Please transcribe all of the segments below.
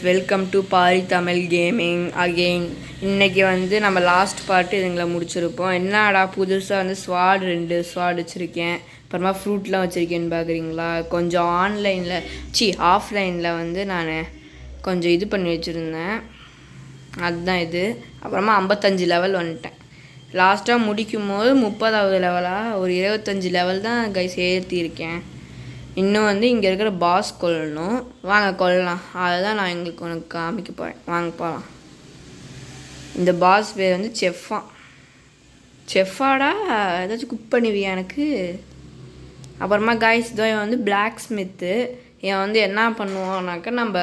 Welcome to Pari Tamil gaming again. இன்றைக்கி வந்து நம்ம லாஸ்ட் பார்ட்டு இதுங்களை முடிச்சிருப்போம். என்னடா புதுசாக வந்து ரெண்டு ஸ்வாட் வச்சுருக்கேன், அப்புறமா ஃப்ரூட்லாம் வச்சுருக்கேன்னு பார்க்குறீங்களா? கொஞ்சம் ஆஃப்லைனில் வந்து நான் கொஞ்சம் இது பண்ணி வச்சுருந்தேன், அதுதான் இது. அப்புறமா 55 லெவல் வந்துட்டேன். லாஸ்ட்டாக முடிக்கும் போது 30வது லெவலாக ஒரு 25 லெவல் தான் கைஸ் ஏற்றிருக்கேன். இன்னும் வந்து இங்கே இருக்கிற பாஸ் கொல்லணும். வாங்க கொல்லலாம். அதை தான் நான் உனக்கு காமிக்க போகிறேன். வாங்க போகலாம். இந்த பாஸ் பேர் வந்து செஃப்பாடா ஏதாச்சும் குக் பண்ணுவியா எனக்கு? அப்புறமா காய்ஸ் தான் வந்து பிளாக் ஸ்மித்து. இவன் வந்து என்ன பண்ணுவான்னாக்கா நம்ம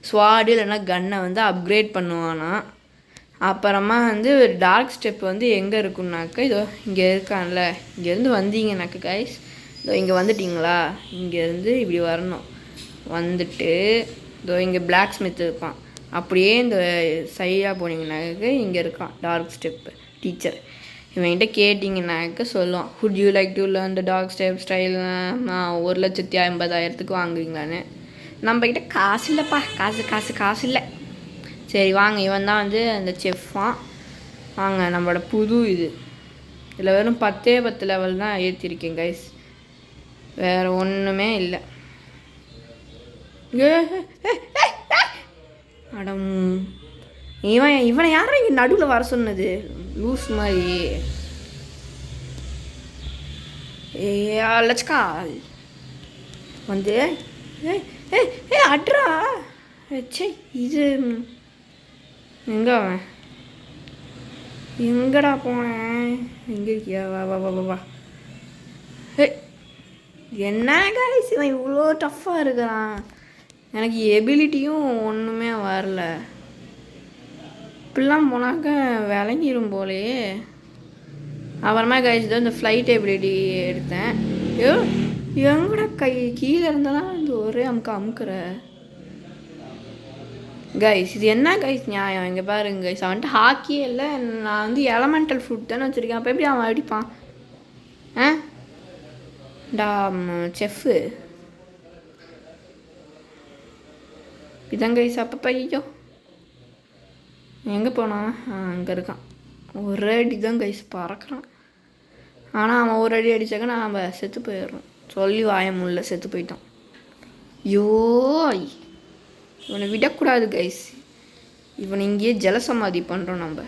ஸ்வாடு இல்லைன்னா கன்னை வந்து அப்கிரேட் பண்ணுவானா. அப்புறமா வந்து டார்க் ஸ்டெப் வந்து எங்கே இருக்குன்னாக்கா இதோ இங்கே இருக்கான்ல, இங்கேருந்து வந்தீங்கன்னாக்கா காய்ஸ், இதோ இங்கே வந்துட்டிங்களா, இங்கேருந்து இப்படி வரணும். வந்துட்டு இதோ இங்கே பிளாக் ஸ்மித் இருக்கான். அப்படியே இந்த சைடாக போனீங்கன்னாக்க இங்கே இருக்கான் டார்க் ஸ்டெப்பு டீச்சர். இவன்கிட்ட கேட்டிங்கன்னாக்க சொல்லுவான், would you like to learn the dark step style, 1,50,000 வாங்குவீங்களான்னு. நம்மக்கிட்ட காசு இல்லைப்பா, காசு இல்லை. சரி வாங்க, இவன் தான் வந்து அந்த செஃப்பான். வாங்க நம்மளோட புது இதில் வெறும் 10 லெவல் தான் ஏற்றிருக்கேன் கைஸ், வேறு ஒன்றுமே இல்லை. அடம், இவனை யாரும் இங்கே நடுவில் வர சொன்னது? லூஸ் மாதிரி. லட்சக்கா வந்து அட்ரா. சே, இது எங்கே அவன்? எங்கடா போனேன்? எங்கே இருக்கியா? வா வா வா வா. என்ன கைஸ் இவன் இவ்வளோ டஃப்பாக இருக்கிறான்? எனக்கு எபிலிட்டியும் ஒன்றுமே வரல. இப்படிலாம் போனாக்க விளங்கிடும் போலையே. அப்புறமா கைஸ் தான் இந்த ஃப்ளைட் எபிலிட்டி எடுத்தேன். எங்கூட கீழே இருந்தாலும் இந்த ஒரே அமுக்கிற கைஸ். இது என்ன கைஸ் நியாயம்? இங்கே பாருங்க கைஸ், அவன்ட்டு ஹாக்கியே இல்லை. நான் வந்து எலமெண்டல் ஃப்ரூட் தானே வச்சுருக்கேன். அப்போ எப்படி அவன் அடிப்பான்? செஃப்பு இதான் கைஸ். அப்பப்போ ஐயோ எங்கே போனான்? அங்கே இருக்கான். ஒரு அடி தான் கைஸ் பறக்கிறான். ஆனால் அவன் ஒரு அடி அடித்தாக்க நாம் செத்து போயிடுறோம். சொல்லி வாயமுள்ள செத்து போயிட்டான். ஐயோ, இவனை விடக்கூடாது கைஸ். இவனை இங்கேயே ஜலசமாதி பண்ணுறோம் நம்ம.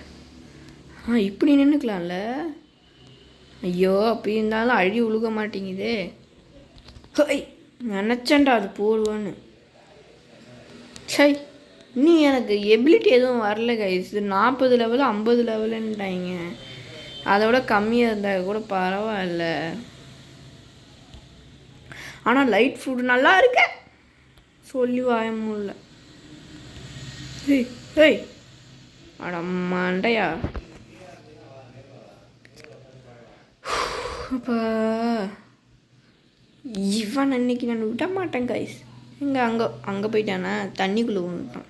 இப்படி நின்றுக்கலாம்ல. ஐயோ, அப்படி இருந்தாலும் அழி உழுக மாட்டேங்குதே. நினச்சேன்டா அது போடுவான்னு. சை, நீ எனக்கு எபிலிட்டி எதுவும் வரல கைஸ். 40 லெவலு 50 லெவலுன்ட்டாங்க. அதோட கம்மியாக இருந்தால் கூட பரவாயில்ல. ஆனால் லைட் ஃப்ரூட் நல்லா இருக்க சொல்லி வாயமும் இல்லை. அட மண்டையா. அப்போ இவன் அன்னைக்கு நான் விட மாட்டேன் கைஸ். அங்கே போயிட்டானா? தண்ணிக்குள்ளே விட்டான்.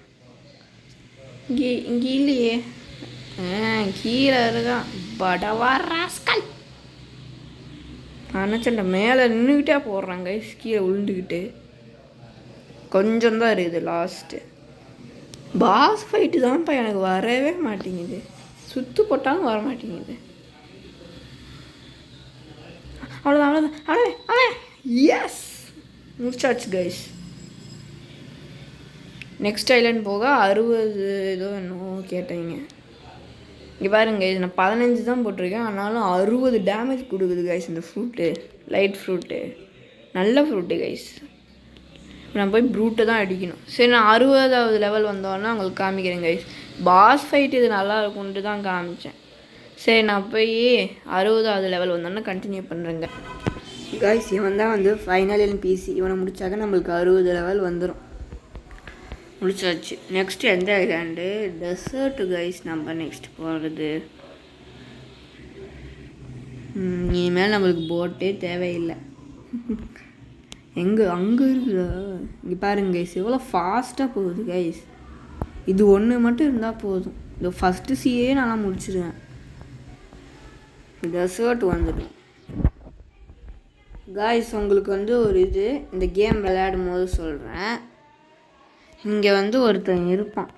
இங்கே இல்லையே. கீழே இருக்கான். படவா ராஸ்கல். நினச்சேன்டா மேலே நின்றுக்கிட்டே போடுறான் கைஸ். கீழே விழுந்துக்கிட்டு கொஞ்சம் தான் இருக்குது லாஸ்ட்டு. பாஸ் ஃபைட்டு தான்ப்பா எனக்கு வரவே மாட்டேங்குது. சுற்று போட்டாலும் வர மாட்டேங்குது. அவ்வளோதான். எஸ், முடிச்சாச்சு கைஸ். நெக்ஸ்ட் ஐலண்ட் போக 60 ஏதோ என்னவோ கேட்டீங்க. இங்கே பாருங்க, இது நான் 15 தான் போட்டிருக்கேன். ஆனாலும் 60 டேமேஜ் கொடுக்குது கைஸ் இந்த ஃப்ரூட்டு. லைட் ஃப்ரூட்டு நல்ல ஃப்ரூட்டு கைஸ். நான் போய் ப்ரூட்டை தான் அடிக்கணும். சரி, நான் 60வது லெவல் வந்தோன்னா உங்களுக்கு காமிக்கிறேன் கைஸ். பாஸ் ஃபைட் இது நல்லா இருக்கும்ன்ட்டு தான் காமிச்சேன். சரி, நான் போய் 60வது லெவல் வந்தோன்னா கண்டினியூ பண்ணுறேங்க கைஸ். இவன் தான் வந்து ஃபைனல் NPC. இவனை முடிச்சாக்க நம்மளுக்கு 60 லெவல் வந்துடும். முடிச்சாச்சு. நெக்ஸ்ட்டு எந்த ஐலாண்டு? Dessert guys. நம்ம நெக்ஸ்ட் போகிறது. இனிமேல் நம்மளுக்கு போட்டே தேவையில்லை. அங்கே இருக்குதா? இங்கே பாருங்க கைஸ், எவ்வளோ ஃபாஸ்ட்டாக போகுது கைஸ். இது ஒன்று மட்டும் இருந்தால் போதும். இந்த ஃபஸ்ட்டு சீயே நான் முடிச்சிடுவேன். டெசர்ட் வந்துடும் காய்ஸ். உங்களுக்கு வந்து ஒரு இந்த கேம் விளையாடும் போது சொல்கிறேன். இங்கே வந்து ஒருத்தன் இருப்பான்.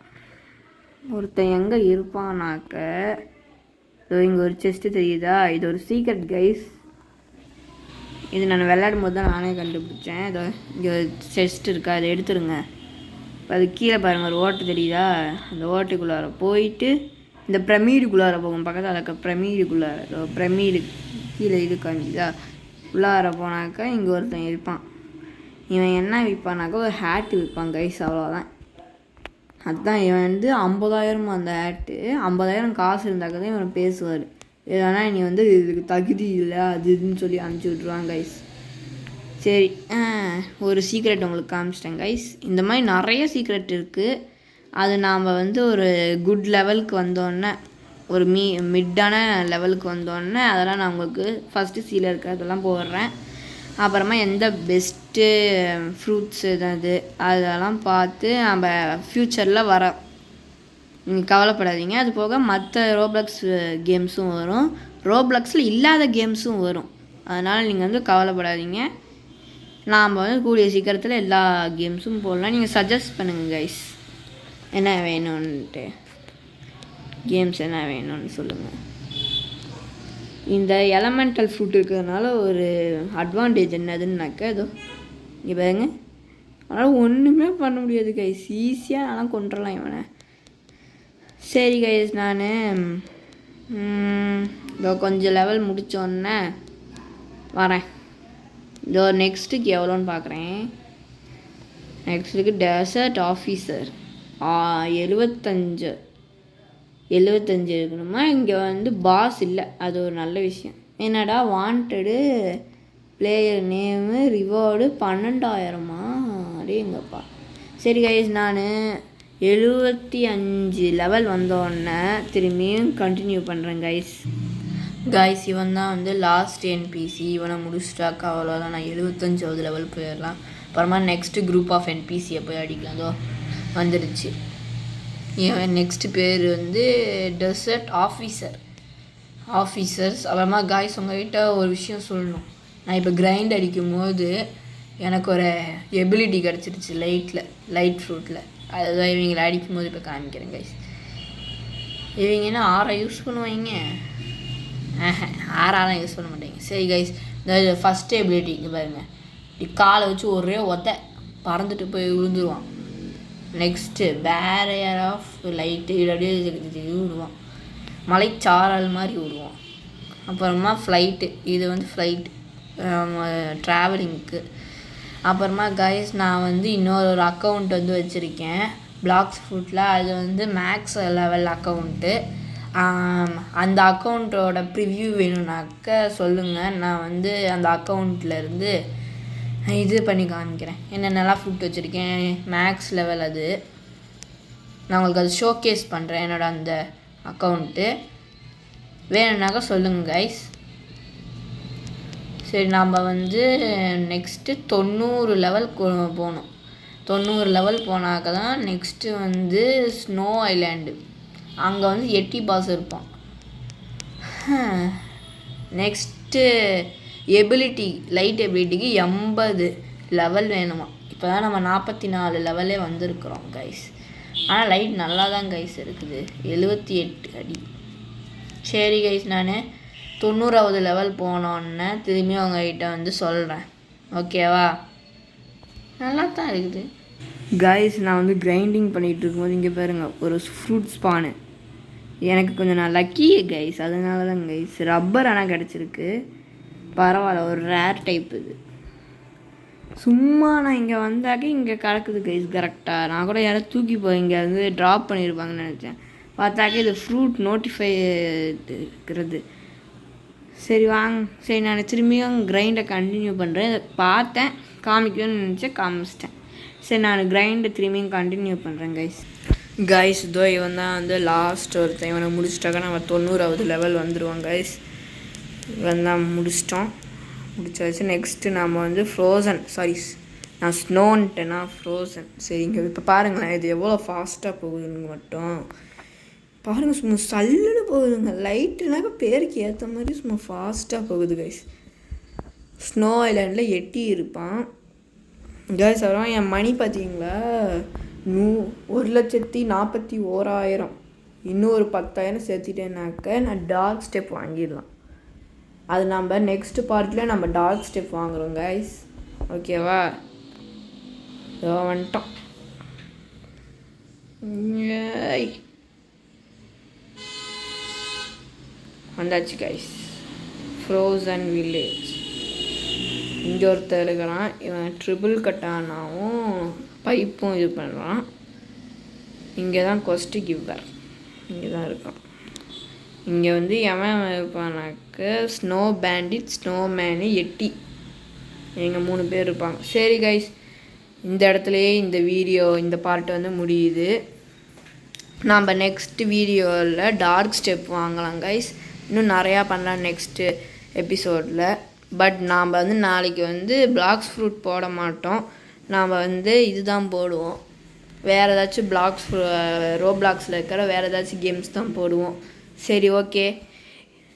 ஒருத்தன் எங்கே இருப்பான்னாக்க இங்கே ஒரு செஸ்ட்டு தெரியுதா? இது ஒரு சீக்ரெட் கைஸ். இது நான் விளையாடும் போது தான் நானே கண்டுபிடிச்சேன். இதோ இங்கே செஸ்ட் இருக்கா, அதை எடுத்துருங்க. இப்போ அது கீழே பாருங்கள் ஒரு ஓட்டு தெரியுதா? அந்த ஓட்டுக்குள்ளார போயிட்டு இந்த பிரமீடுக்குள்ளார போகும். பக்கத்தில் இருக்க பிரமீடுக்குள்ளார பிரமீடு கீழே இது காமிக்குதா? உள்ளார போனாக்கா இங்கே ஒருத்தன் இருப்பான். இவன் என்ன விற்பானாக்கா ஒரு ஹேட்டு விற்பான் கைஸ், அவ்வளோதான். அதுதான் இவன் வந்து 50,000 அந்த ஹேட்டு. 50,000 காசு இருந்தாக்க தான் இவன் பேசுவார். இல்லைனா நீ வந்து இதுக்கு தகுதி இல்லை அது இதுன்னு சொல்லி அனுப்பிச்சி விட்ருவான் கைஸ். சரி, ஒரு சீக்ரெட் உங்களுக்கு காமிச்சிட்டேன் கைஸ். இந்த மாதிரி நிறைய சீக்ரெட் இருக்குது. அது நாம் வந்து ஒரு குட் லெவலுக்கு வந்தோடனே, ஒரு மிட்டான லெவலுக்கு வந்தோடனே அதெல்லாம் நான் உங்களுக்கு ஃபஸ்ட்டு சீல இருக்கிறதெல்லாம் போடுறேன். அப்புறமா எந்த பெஸ்ட்டு ஃப்ரூட்ஸ் எதாவது அதெல்லாம் பார்த்து நம்ம ஃப்யூச்சரில் வர, நீங்கள் கவலைப்படாதீங்க. அது போக மற்ற ரோப்ளக்ஸ் கேம்ஸும் வரும், ரோப்ளக்ஸில் இல்லாத கேம்ஸும் வரும். அதனால் நீங்கள் வந்து கவலைப்படாதீங்க. நாம் வந்து கூடிய சீக்கிரத்தில் எல்லா கேம்ஸும் போடலாம். நீங்கள் சஜஸ்ட் பண்ணுங்கள் கைஸ், என்ன வேணும்ன்ட்டு, கேம்ஸ் என்ன வேணும்னு சொல்லுங்கள். இந்த எலமெண்டல் ஃப்ரூட் இருக்கிறதுனால ஒரு அட்வான்டேஜ் என்னதுன்னாக்க, ஏதோ இங்கே பாருங்க, அதனால் ஒன்றுமே பண்ண முடியாது கைஸ். ஈஸியாக நல்லா கொண்டுடலாம் இவனை. சரி கைஸ், நான் இதோ கொஞ்சம் லெவல் முடித்தோன்னே வரேன். இதோ நெக்ஸ்ட்டுக்கு எவ்வளோன்னு பார்க்குறேன். நெக்ஸ்ட்டுக்கு டெசர்ட் ஆஃபீஸர் 75 இருக்கணுமா? இங்கே வந்து பாஸ் இல்லை, அது ஒரு நல்ல விஷயம். என்னடா வாண்டடு பிளேயர் நேமு ரிவார்டு 12,000 அப்படிங்கப்பா. சரி கைஸ், நான் 75 லெவல் வந்தோடனே திரும்பியும் கண்டினியூ பண்ணுறேன் கைஸ். இவன் தான் வந்து லாஸ்ட் என்பிசி. இவனை முடிச்சிட்டாக்கா அவ்வளோதான், நான் 75வது லெவல் போயிடலாம். அப்புறமா நெக்ஸ்ட்டு குரூப் ஆஃப் என்பிசியை போய் அடிக்கலாம். அதோ வந்துடுச்சு. இவன் நெக்ஸ்ட்டு பேர் வந்து டெசர்ட் ஆஃபீஸர்ஸ். அப்புறமா கைஸ், உங்கள்கிட்ட ஒரு விஷயம் சொல்லணும். நான் இப்போ கிரைண்ட் அடிக்கும் போது எனக்கு ஒரு எபிலிட்டி கிடச்சிருச்சு லைட் ஃப்ரூட்டில். அதுதான் இவங்களை அடிக்கும் போது இப்போ காமிக்கிறேன் கைஸ். இவங்க என்ன 6 யூஸ் பண்ணுவாங்க? 6 யூஸ் பண்ண மாட்டேங்க. சரி கைஸ், இந்த ஃபஸ்ட்டு எபிலிட்டி இங்கே பாருங்கள், இப்படி காலை வச்சு ஒரே பறந்துட்டு போய் விழுந்துருவான். நெக்ஸ்ட்டு பேரியர் ஆஃப் லைட்டு, இது அப்படியே விடுவான், மலைச்சாரல் மாதிரி விடுவான். அப்புறமா ஃப்ளைட்டு, இது வந்து ஃப்ளைட்டு ட்ராவலிங்க்கு. அப்புறமா கைஸ், நான் வந்து இன்னொரு அக்கௌண்ட் வந்து வச்சுருக்கேன் பிளாக்ஸ் ஃபுட்டில். அது வந்து மேக்ஸ் லெவல் அக்கௌண்ட்டு. அந்த அக்கௌண்ட்டோட ப்ரிவ்யூ வேணும்னாக்க சொல்லுங்கள். நான் வந்து அந்த அக்கௌண்ட்லேருந்து இது பண்ணி காமிக்கிறேன், என்னென்னலாம் ஃபுட் வச்சுருக்கேன் மேக்ஸ் லெவல். அது நான் உங்களுக்கு அது ஷோகேஸ் பண்ணுறேன், என்னோடய அந்த அக்கௌண்ட்டு. வேணும்னாக்கா சொல்லுங்கள் கைஸ். சரி, நம்ம வந்து நெக்ஸ்ட்டு 90 லெவல் போகணும். 90 லெவல் போனாக்க தான் நெக்ஸ்ட்டு வந்து ஸ்னோ ஐலாண்டு. அங்கே வந்து 8 பாஸ் இருப்பான். நெக்ஸ்ட்டு எபிலிட்டி, லைட் எபிலிட்டிக்கு 80 லெவல் வேணுமா. இப்போ தான் நம்ம 44 லெவலே வந்திருக்கிறோம் கைஸ். ஆனால் லைட் நல்லா தான் கைஸ் இருக்குது, 78 அடி. சரி கைஸ், நான் 90வது லெவல் போனோன்னே திரும்பி அவங்ககிட்ட வந்து சொல்கிறேன், ஓகேவா? நல்லா தான் இருக்குது கைஸ். நான் வந்து கிரைண்டிங் பண்ணிகிட்டு இருக்கும்போது இங்கே பாருங்கள் ஒரு ஃப்ரூட் ஸ்பானு. எனக்கு கொஞ்சம் நான் லக்கி கைஸ், அதனால தான் கைஸ். ரப்பர் ஆனால் கிடச்சிருக்கு, பரவாயில்ல, ஒரு ரேர் டைப் இது. சும்மா நான் இங்கே வந்தாக்கே இங்கே கிடக்குது கைஸ் கரெக்டாக. நான் கூட யாரும் தூக்கி போய் இங்கே வந்து ட்ராப் பண்ணியிருப்பாங்கன்னு நினச்சேன். பார்த்தாக்கே இது ஃப்ரூட் நோட்டிஃபை இருக்கிறது. சரி வாங்க, சரி நான் திரும்பியும் கிரைண்டை கண்டினியூ பண்ணுறேன். இதை பார்த்தேன் காமிக்கணும்னு நினச்சேன், காமிச்சிட்டேன். சரி, நான் கிரைண்டை திரும்பியும் கண்டினியூ பண்ணுறேன் கைஸ். இதோ இவன் தான் வந்து லாஸ்ட் ஒருத்தன். இவனை முடிச்சிட்டாக்கா நம்ம 90வது லெவல் வந்துடுவோம் கைஸ். இவன் தான் முடிச்சாச்சு. நெக்ஸ்ட்டு நம்ம வந்து ஃப்ரோசன், நான் ஸ்னோன்ட்டேன்னா ஃப்ரோசன். சரிங்க, இப்போ பாருங்களேன் இது எவ்வளோ ஃபாஸ்ட்டாக போகுதுன்னு மட்டும் பாருங்கள். சும்மா சல்லுன்னு போகுதுங்க, லைட்டுனாக்க பேருக்கு ஏற்ற மாதிரி சும்மா ஃபாஸ்ட்டாக போகுது கைஸ். ஸ்னோ ஐலாண்டில் 8 இருப்பான் கைஸ். அப்புறம் என் மணி பார்த்தீங்களா, 1,41,000 இன்னும் ஒரு 10,000 சேர்த்திட்டேனாக்க நான் டார்க் ஸ்டெப் வாங்கிடலாம். அது நம்ம நெக்ஸ்ட் பார்ட்டில் நம்ம டார்க் ஸ்டெப் வாங்குகிறோம் கைஸ். ஓகேவா? இதோ வந்துட்டோம். வந்தாச்சு கைஸ். Frozen village. இங்கே ஒருத்தர் இருக்கிறான். இவன் ட்ரிபிள் கட்டானாவும் பைப்பும் இது பண்ணுறான். இங்கே தான் கொஸ்ட் கிவர் இங்கே தான் இருக்கான். இங்கே வந்து எவன் இருப்பானாக்க ஸ்னோ பேண்டிட், ஸ்னோமேனு, எட்டி, எங்கள் 3 பேர் இருப்பாங்க. சரி கைஸ், இந்த இடத்துலையே இந்த வீடியோ இந்த பார்ட் வந்து முடியுது. நாம் நெக்ஸ்ட் வீடியோவில் டார்க் ஸ்டெப் வாங்கலாம் கைஸ். இன்னும் நிறையா பண்ணலாம் நெக்ஸ்ட்டு எபிசோடில். பட் நாம் வந்து நாளைக்கு வந்து பிளாக்ஸ் ஃப்ரூட் போட மாட்டோம். நாம் வந்து இதுதான் போடுவோம். வேறு ஏதாச்சும் ரோப்ளாக்ஸில் இருக்கிற வேறு ஏதாச்சும் கேம்ஸ் தான் போடுவோம். சரி, ஓகே.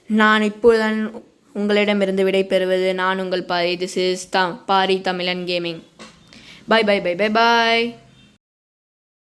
நான் இப்போதான் உங்களிடமிருந்து விடை பெறுவது நான் உங்கள் பாரி. திஸ் இஸ் பாரி தமிழன் கேமிங். பாய் பாய் பாய் பாய் பாய்.